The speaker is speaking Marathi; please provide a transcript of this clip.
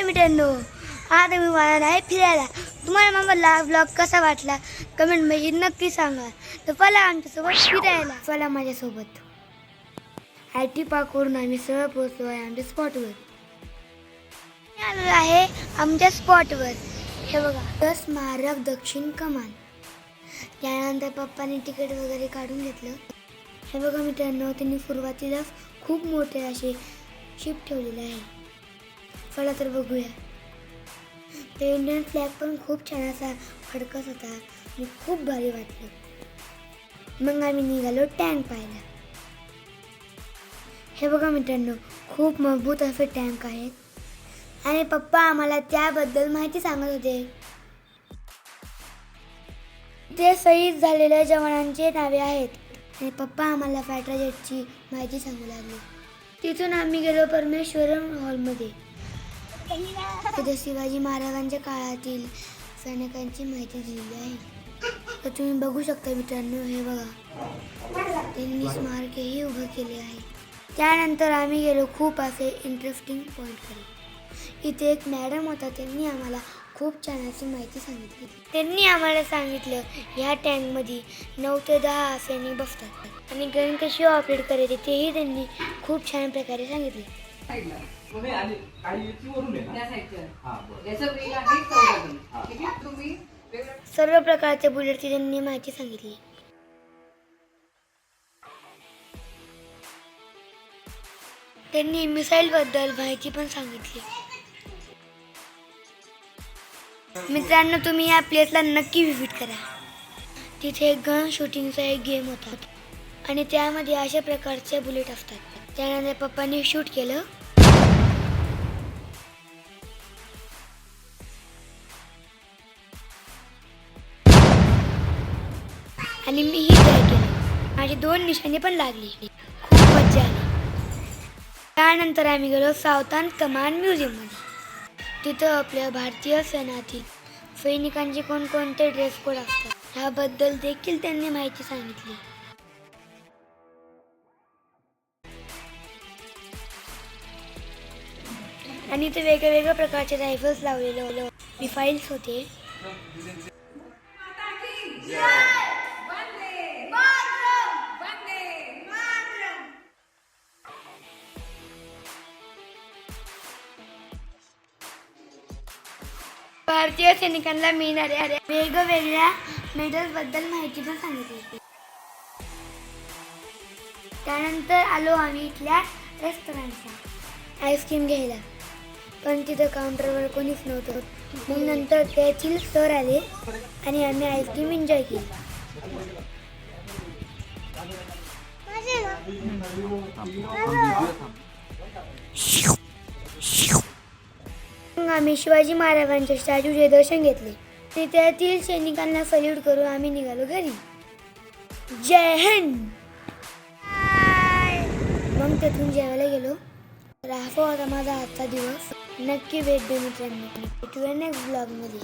मित्रांनो, आता मी मला नाही फिरायला. तुम्हाला माझा ब्लॉग कसा वाटला कमेंटमध्ये नक्की सांगा. तर चला आमच्यासोबत फिरायला, चला माझ्यासोबत. IT पार्कवरून आम्ही सरळ पोहोचलो आहे आमच्या स्पॉटवर. आलेलो आहे आमच्या स्पॉटवर. हे बघा, स्मारक दक्षिण कमान. त्यानंतर पप्पाने तिकीट वगैरे काढून घेतलं. हे बघा मित्रांनो, त्यांनी सुरुवातीलाच खूप मोठे असे शिप ठेवलेले आहे. चला तर बघूया. ते इंडियन फ्लॅग पण खूप छान असा फडकत होता आणि खूप भारी वाटलं. मग आम्ही निघालो टँक पाहायला. हे बघा मित्रांनो, खूप मजबूत असे टँक आहेत आणि पप्पा आम्हाला त्याबद्दल माहिती सांगत होते. ते शहीद झालेल्या जवानांचे नावे आहेत आणि पप्पा आम्हाला फायटर जेटची माहिती सांगू लागले. तिथून आम्ही गेलो परमेश्वरम हॉलमध्ये. तिथे शिवाजी महाराजांच्या काळातील सैनिकांची माहिती दिलेली आहे. तर तुम्ही बघू शकता मित्रांनो, हे बघा, त्यांनी स्मारकही उभं केले आहे. त्यानंतर आम्ही गेलो खूप असे इंटरेस्टिंग पॉईंटकडे. इथे एक मॅडम होता, त्यांनी आम्हाला खूप छान अशी माहिती सांगितली. त्यांनी आम्हाला सांगितलं ह्या टँकमध्ये 9 ते 10 सैनिक बसतात आणि गन कशी ऑपरेट करायची तेही त्यांनी खूप छान प्रकारे सांगितले. सर्व प्रकारच्या बुलेटची त्यांनी माहिती सांगितली. त्यांनी मिसाईल बद्दल माहिती पण सांगितली. मित्रांनो, तुम्ही या प्लेसला नक्की व्हिजिट करा. तिथे एक गन शूटिंगचा एक गेम होता आणि त्यामध्ये अशा प्रकारचे बुलेट असतात. त्यानंतर पप्पांनी शूट केलं आणि मीही ट्राय केलं. माझी 2 निशाणे पण लागली. खूप मजा आली. त्यानंतर आम्ही गेलो सावधान कमांड म्युझियममध्ये. तिथं आपल्या भारतीय सैन्यातील सैनिकांचे कोणकोणते ड्रेस कोड असतात ह्याबद्दल देखील त्यांनी माहिती सांगितली. आणि ते वेगवेगळ्या प्रकारचे रायफल्स लावलेले मिसाईल्स होते. भारतीय सैनिकांना मिळणाऱ्या वेगवेगळ्या मेडल्सबद्दल माहिती पण सांगितली. त्यानंतर आलो आम्ही इथल्या रेस्टॉरंटला आईस्क्रीम घ्यायला, पण तिथं काउंटरवर कोणीच नव्हतं. मग नंतर त्यातील सर आले आणि आम्ही आईस्क्रीम एन्जॉय केली. मग आम्ही शिवाजी महाराजांच्या स्टॅच्यूचे दर्शन घेतले. त्यातील सैनिकांना सल्यूट करून आम्ही निघालो घरी. जय हिंद. मग तेथून जेवायला गेलो. तर हा होता माझा आजचा दिवस. नक्की भेट दे मित्रांनो. भेटूया नेक्स्ट ब्लॉगमध्ये.